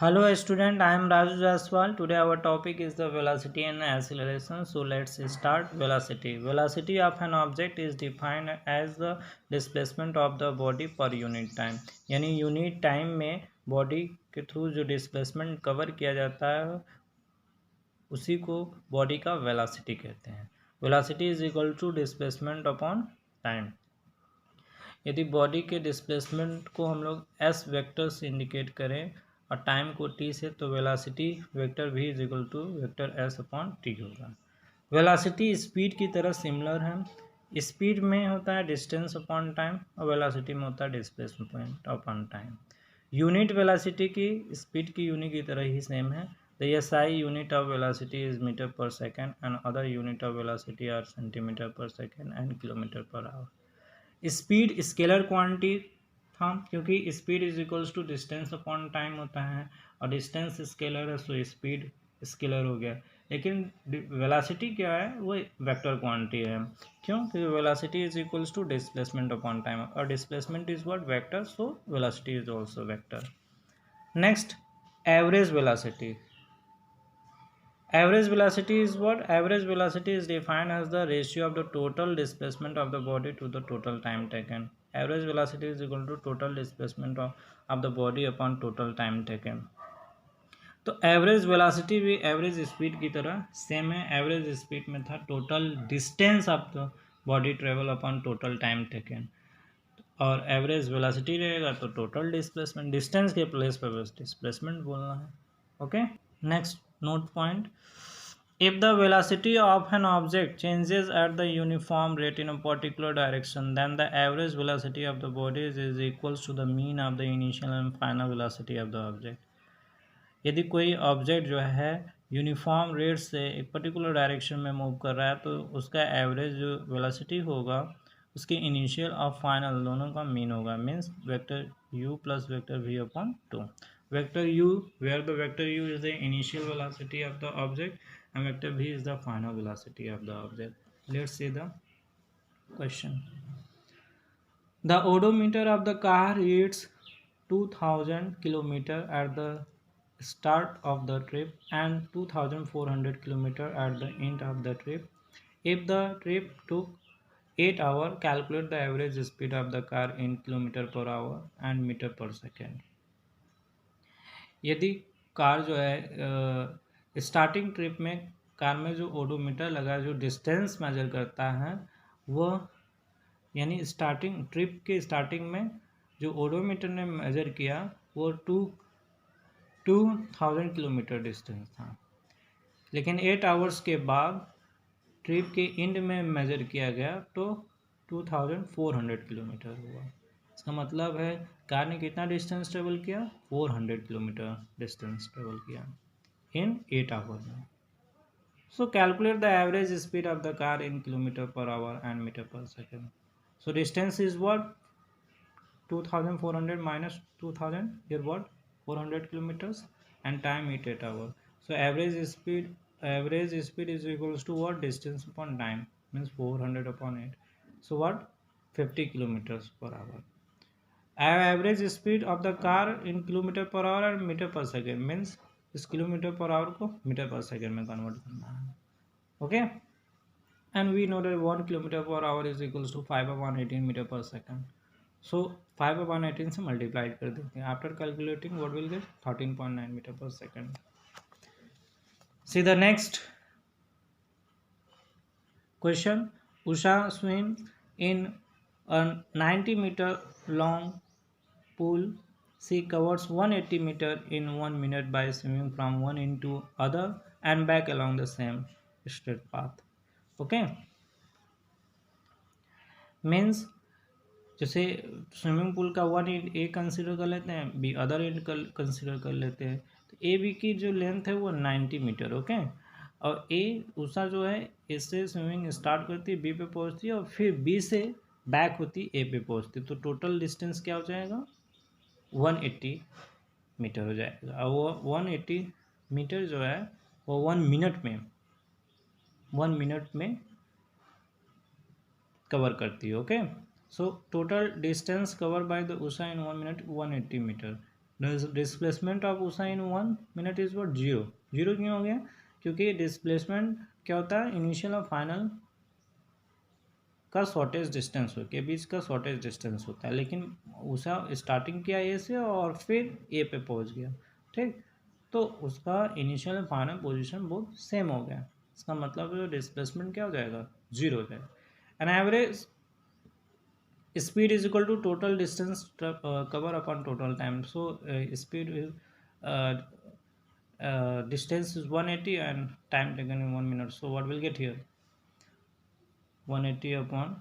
Hello student, I am Raju Jaswal. Today our topic is the velocity and acceleration. So let's start. Velocity. Velocity of an object is defined as the displacement of the body per unit time. यानी unit time में body के through जो displacement cover किया जाता है उसी को body का वेलोसिटी कहते हैं. Velocity is equal to displacement upon time. यदि बॉडी के डिस्प्लेसमेंट को हम लोग एस वेक्टर से इंडिकेट करें और टाइम को टी से, तो वेलोसिटी वेक्टर भी is equal to vector S upon T होगा. वेलोसिटी स्पीड की तरह सिमिलर है. स्पीड में होता है डिस्टेंस अपॉन टाइम और वेलोसिटी में होता है displacement upon time. Unit velocity की स्पीड की यूनिट की तरह ही सेम है. The SI unit of velocity is meter per second and other unit of velocity are centimeter per second and kilometer per hour. Speed scalar quantity था क्योंकि speed is equals to distance upon time होता है और distance scalar है, so speed scalar हो गया. लेकिन velocity क्या है, वो वेक्टर क्वांटिटी है. क्यों? क्योंकि velocity is equals to displacement upon time और displacement is what vector, so velocity is also vector. Next, average velocity. Average velocity is what? Average velocity is defined as the ratio of the total displacement of the body to the total time taken. Average velocity is equal to total displacement of the body upon total time taken. तो average velocity भी average speed की तरह same है. Average speed में था total distance of the body travel upon total time taken, और average velocity रहेगा तो टोटल डिस्प्लेसमेंट. डिस्टेंस के प्लेस पर बस डिस्प्लेसमेंट बोलना है. Okay. Next note point: if the velocity of an object changes at the uniform rate in a particular direction, then the average velocity of the body is equals to the mean of the initial and final velocity of the object. यदि कोई object जो है uniform rate से एक particular direction में move कर रहा है तो उसका एवरेज जो वेलोसिटी होगा उसके इनिशियल और फाइनल दोनों का मीन होगा. Means vector u plus vector v upon 2. Vector u, where the vector u is the initial velocity of the object and vector v is the final velocity of the object. Let's see the question. The odometer of the car reads 2000 km at the start of the trip and 2400 km at the end of the trip. If the trip took 8 hours, calculate the average speed of the car in km per hour and meter per second. यदि car जो है starting trip में car में जो odometer लगा जो distance measure करता है वह, यानी स्टार्टिंग ट्रिप के स्टार्टिंग में जो ओडोमीटर ने मेजर किया वो 2000 किलोमीटर डिस्टेंस था. लेकिन 8 आवर्स के बाद ट्रिप के एंड में मेजर किया गया तो 2400 किलोमीटर हुआ. इसका मतलब है कार ने कितना डिस्टेंस ट्रेवल किया? 400 किलोमीटर डिस्टेंस ट्रेवल किया इन 8 आवर में. So calculate the average speed of the car in kilometre per hour and metre per second. So distance is what? 2400 minus 2000, here what? 400 kilometers, and time is 8 hours. So average speed is equals to what? Distance upon time, means 400 upon 8. So what? 50 kilometers per hour. Average speed of the car in kilometer per hour and meter per second, means इस kilometre per hour को metre per second में convert करना है. Okay. And we know that 1 kilometre per hour is equals to 5/18 metre per second. So 5/18 से multiplied कर देते हैं. After calculating what will get? 13.9 metre per second. See the next question. Usha swim in a 90 meter long pool. She covers 180 meter in 1 minute by swimming from one end to other and back along the same straight path. Okay. Means जैसे swimming pool का one and A consider कर लेते हैं, B other and consider कर लेते हैं. तो A B की जो लेंथ है वो 90 मीटर. ओके. और ए उषा जो है ए से स्विमिंग स्टार्ट करती है, बी पे पहुंचती है और फिर बी से बैक होती ए पे पहुंचती. तो टोटल डिस्टेंस क्या हो जाएगा? 180 मीटर हो जाएगा. और वो 180 मीटर जो है वो 1 मिनट में कवर करती है. Okay. So total distance cover by the Usha in 1 minute 180 metre. Displacement of Usha in 1 minute is what, zero. Zero क्यों हो गया? क्योंकि डिस्प्लेसमेंट क्या होता है, इनिशियल और फाइनल का शॉर्टेज डिस्टेंस के बीच का शॉर्टेज डिस्टेंस होता है, लेकिन उषा स्टार्टिंग किया ए से और फिर ए पे पहुंच गया, ठीक, तो उसका इनिशियल और फाइनल पोजीशन बहुत सेम हो गया। इसका मतलब डिस्प्लेसमेंट क्या हो जाएगा, जीरो हो जाएगा। An average speed is equal to total distance cover upon total time. So speed is uh, distance is 180 and time taken in 1 minute. So what will get here, 180 upon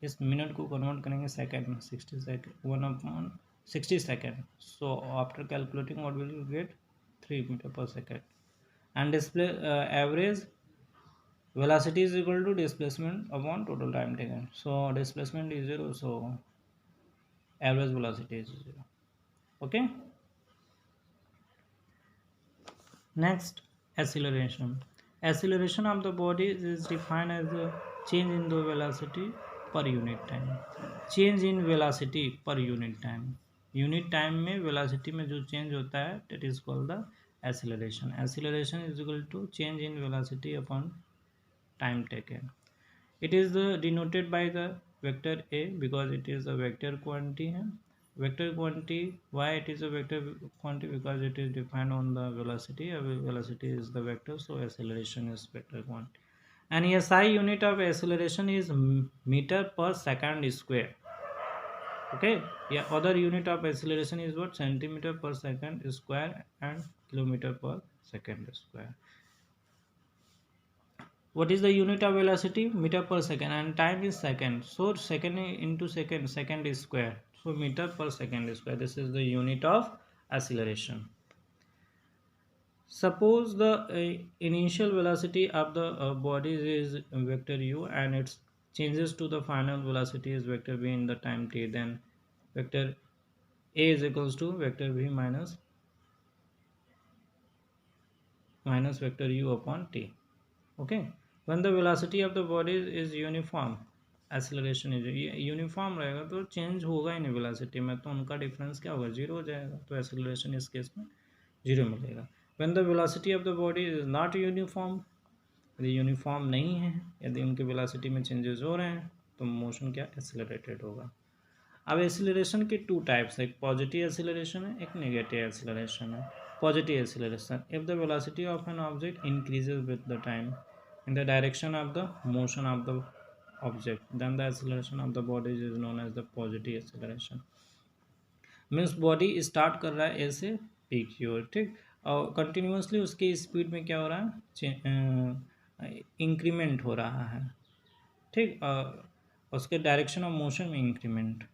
इस minute को convert करेंगे second में, 60 second, 1 upon 60 second. So after calculating what will you get, 3 meter per second. And display average velocity is equal to displacement upon total time taken. So displacement is 0, so average velocity is 0. Okay. Next, acceleration. Acceleration of the body is defined as a change in the velocity per unit time. Change in velocity per unit time. Unit time में velocity में जो change होता है, that is called the acceleration. Acceleration is equal to change in velocity upon time taken. It is denoted by the vector a because it is a vector quantity. Vector quantity, why it is a vector quantity? Because it is defined on the velocity. Velocity is the vector, so acceleration is vector quantity. And SI unit of acceleration is meter per second square. Okay, yeah, other unit of acceleration is what, centimeter per second square and kilometer per second square. What is the unit of velocity? Meter per second, and time is second, so second into second, second is square, so meter per second square. This is the unit of acceleration. Suppose the initial velocity of the body is vector u and its changes to the final velocity is vector v in the time t, then vector a is equals to vector v minus vector u upon t. Okay, when the velocity of the body is uniform, acceleration is uniform रहेगा तो change होगा ही नहीं velocity में, तो उनका difference क्या होगा, zero हो जाएगा, तो एक्सेलरेशन इस केस में जीरो मिलेगा. When the velocity of the body is not uniform, यदि यूनिफॉर्म नहीं है, यदि उनकी वेलोसिटी में चेंजेस हो रहे हैं, तो मोशन क्या, एक्सेलरेटेड होगा. अब एक्सेलरेशन के टू टाइप्स है, एक पॉजिटिव एक्सेलरेशन है, एक नेगेटिव एक्सेलरेशन है. Positive acceleration, if the velocity of an object increases with the time in the direction of the motion of the object, then the acceleration of the body is known as the positive acceleration. Means body start कर रहा है ए से P की ओर, ठीक, और continuously उसकी speed में क्या हो रहा है, इंक्रीमेंट हो रहा है, ठीक, उसके डायरेक्शन ऑफ मोशन में increment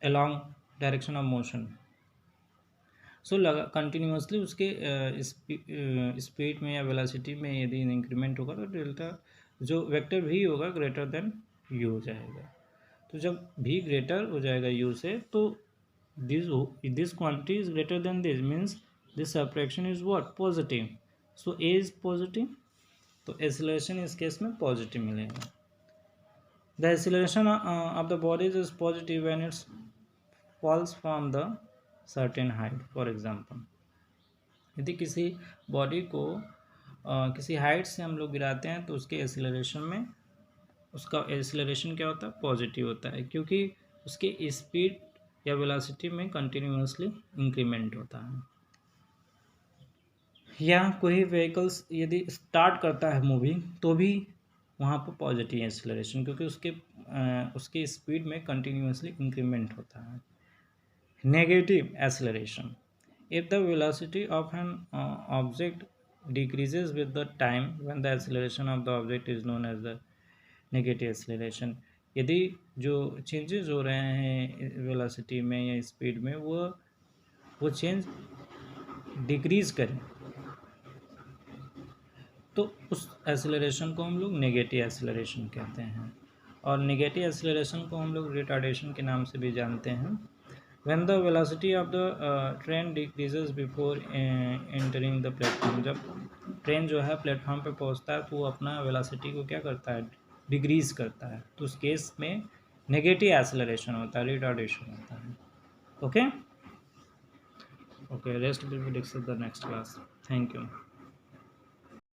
along direction of motion. So लगा कंटिन्यूसली उसके स्पीड में या वेलोसिटी में यदि इंक्रीमेंट होगा तो डेल्टा जो वेक्टर भी होगा ग्रेटर देन यू हो जाएगा. तो जब भी ग्रेटर हो जाएगा यू से, तो this quantity is greater than this, means this subtraction is what, positive. So A is positive, तो एक्सेलरेशन इस केस में पॉजिटिव मिलेगा. The acceleration of the bodies is positive when it's falls from the certain height. For example, यदि किसी body को किसी height से हम लोग गिराते हैं तो उसके एक्सेलरेशन में, उसका एक्सेलरेशन क्या होता है, पॉजिटिव होता है, क्योंकि उसके स्पीड या वेलोसिटी में कंटिन्यूसली इंक्रीमेंट होता है. या कोई व्हीकल्स यदि स्टार्ट करता है मूविंग, तो भी वहाँ पर पॉजिटिव एक्सेलरेशन, क्योंकि उसके स्पीड में कंटिन्यूसली इंक्रीमेंट होता है. Negative acceleration, if the velocity of an object decreases with the time, when the acceleration of the object is known as the negative acceleration. यदि जो चेंजेस हो रहे हैं वेलोसिटी में या स्पीड में, वो चेंज डिक्रीज करें, तो उस एक्सेलरेशन को हम लोग नेगेटिव एक्सेलरेशन कहते हैं. और नेगेटिव एक्सेलरेशन को हम लोग रिटार्डेशन के नाम से भी जानते हैं. When the velocity of the train decreases before entering the platform, जब ट्रेन जो है प्लेटफॉर्म पे पहुंचता है तो वो अपना वेलोसिटी को क्या करता है, डिक्रीज करता है, तो उस केस में नेगेटिव एक्सेलरेशन होता है, रिटार्डेशन होता है. Okay, Okay, rest will be discussed the next class. Thank you.